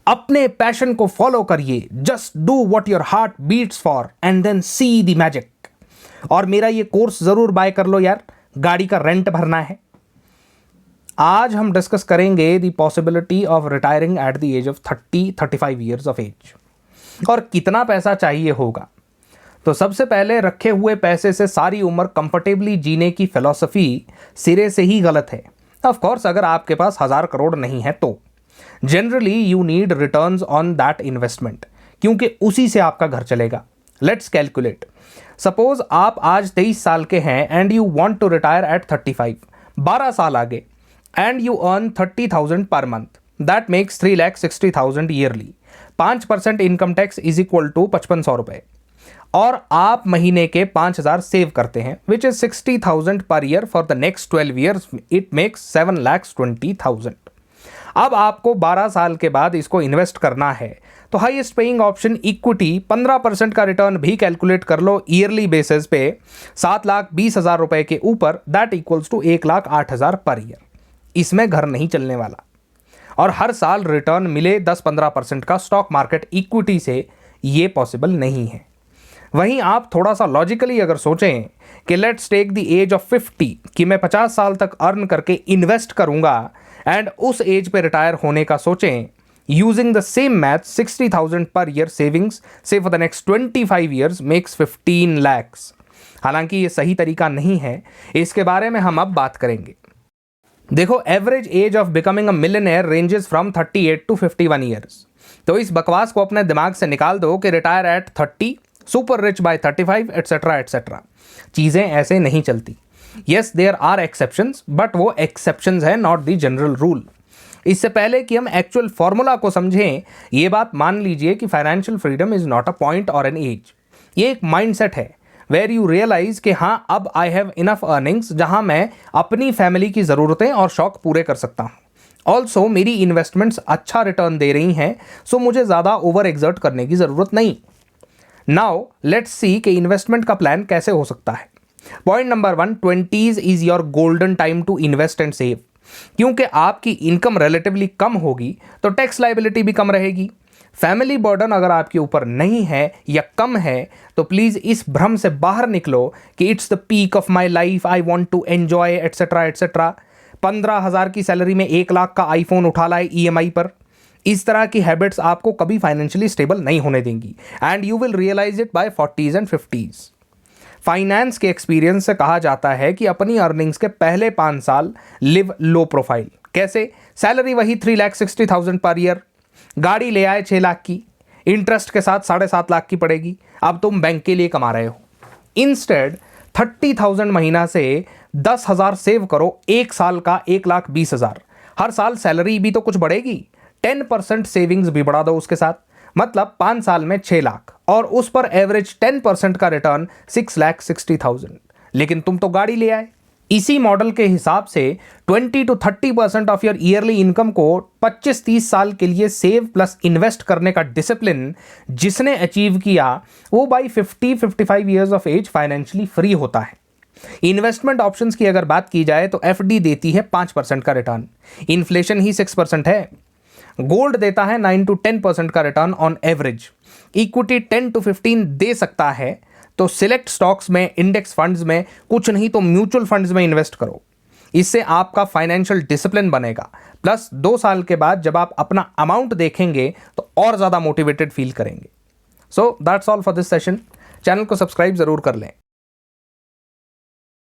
अपने पैशन को फॉलो करिए, just do what your heart beats for and then see the magic. और मेरा ये कोर्स जरूर बाय कर लो यार, गाड़ी का रेंट भरना है। आज हम डिस्कस करेंगे the possibility of retiring at the age of 35 years of age, और कितना पैसा चाहिए होगा। तो सबसे पहले, रखे हुए पैसे से सारी उम्र कंफर्टेबली जीने की फिलॉसफी सिरे से ही गलत है। ऑफ कोर्स अगर आपके पास 1000 करोड़ नहीं है तो generally you need returns on that investment, क्योंकि उसी से आपका घर चलेगा। Let's calculate. सपोज आप आज 23 साल के हैं and you want to retire at 35, 12 साल आगे, and you earn 30,000 per month, that makes 3,60,000 yearly. 5% income tax is equal to 5500 रुपए, और आप महीने के 5,000 सेव करते हैं, which is 60,000 per year for the next 12 years, it makes 7,20,000। अब आपको 12 साल के बाद इसको इन्वेस्ट करना है, तो हाईएस्ट पेइंग ऑप्शन इक्विटी 15% का रिटर्न भी कैलकुलेट कर लो ईयरली बेसिस पे 7,20,000 रुपए के ऊपर, that equals to 1,08,000 per year. इसमें घर नहीं चलने वाला, और हर साल रिटर्न मिले 10-15% का स्टॉक मार्केट इक्विटी से, ये पॉसिबल नहीं है। वहीं आप थोड़ा सा लॉजिकली अगर सोचें कि let's take the age of 50, कि मैं 50 साल तक अर्न करके इन्वेस्ट करूंगा एंड उस एज पे रिटायर होने का सोचें, using the same math, 60,000 per year savings से for the next 25 years makes 15 lakhs। हालांकि ये सही तरीका नहीं है, इसके बारे में हम अब बात करेंगे। देखो, average age of becoming a millionaire ranges from 38 to 51 years. तो इस बकवास को अपने दिमाग से निकाल दो कि retire at 30, super rich by 35, etcetera etcetera. चीजें ऐसे नहीं चलती। Yes, there are exceptions, but वो एक्सेप्शंस है, नॉट द जनरल रूल। इससे पहले कि हम एक्चुअल फॉर्मूला को समझें, ये बात मान लीजिए कि financial freedom is not a point और एन एज। ये एक माइंडसेट है वेर यू रियलाइज कि हाँ, अब आई हैव इनफ अर्निंग्स जहां मैं अपनी फैमिली की ज़रूरतें और शौक पूरे कर सकता हूं। ऑल्सो मेरी इन्वेस्टमेंट्स अच्छा रिटर्न दे रही हैं, सो मुझे ज़्यादा ओवर एग्जर्ट करने की ज़रूरत नहीं। नाउ लेट्स सी कि इन्वेस्टमेंट का प्लान कैसे हो सकता है। Point number 1, 20s is your golden time to invest and save. क्योंकि आपकी इनकम रिलेटिवली कम होगी तो टैक्स लाइबिलिटी भी कम रहेगी। फैमिली बर्डन अगर आपके ऊपर नहीं है या कम है तो प्लीज इस भ्रम से बाहर निकलो कि it's the peak of my life, I want to enjoy etcetera etcetera. 15,000 की सैलरी में 1 लाख का आईफोन उठा लाए EMI पर। इस तरह की हैबिट्स आपको कभी फाइनेंशियली स्टेबल नहीं होने देंगी, and you will realize it by 40s and 50s। Finance के एक्सपीरियंस से कहा जाता है कि अपनी अर्निंग्स के पहले 5 साल लिव लो प्रोफाइल। कैसे? सैलरी वही 3,60,000 पर ईयर, गाड़ी ले आए 6 लाख की, इंटरेस्ट के साथ 7.5 लाख की पड़ेगी। अब तुम बैंक के लिए कमा रहे हो। इंस्टेड 30,000 महीना से 10,000 सेव करो, 1 साल का 1,20,000। हर साल सैलरी भी तो कुछ बढ़ेगी, 10% सेविंग्स भी बढ़ा दो उसके साथ, मतलब 5 साल में 6 लाख, और उस पर एवरेज 10% का रिटर्न 6,60,000। लेकिन तुम तो गाड़ी ले आए। इसी मॉडल के हिसाब से 20 to 30% of your yearly income को 25-30 साल के लिए सेव प्लस इन्वेस्ट करने का डिसिप्लिन जिसने अचीव किया, वो by 50-55 years of age financially free होता है। इन्वेस्टमेंट ऑप्शंस की अगर बात की जाए तो FD देती है 5% का रिटर्न, इन्फ्लेशन ही 6% है। गोल्ड देता है 9 to 10% का return on average, equity 10 to 15 दे सकता है। तो सिलेक्ट स्टॉक्स में, इंडेक्स फंड्स में, कुछ नहीं तो म्यूचुअल फंड्स में इन्वेस्ट करो। इससे आपका फाइनेंशियल डिसिप्लिन बनेगा, प्लस 2 साल के बाद जब आप अपना अमाउंट देखेंगे तो और ज़्यादा मोटिवेटेड फील करेंगे। So that's all for this session. Channel को सब्सक्राइब ज़रूर कर लें।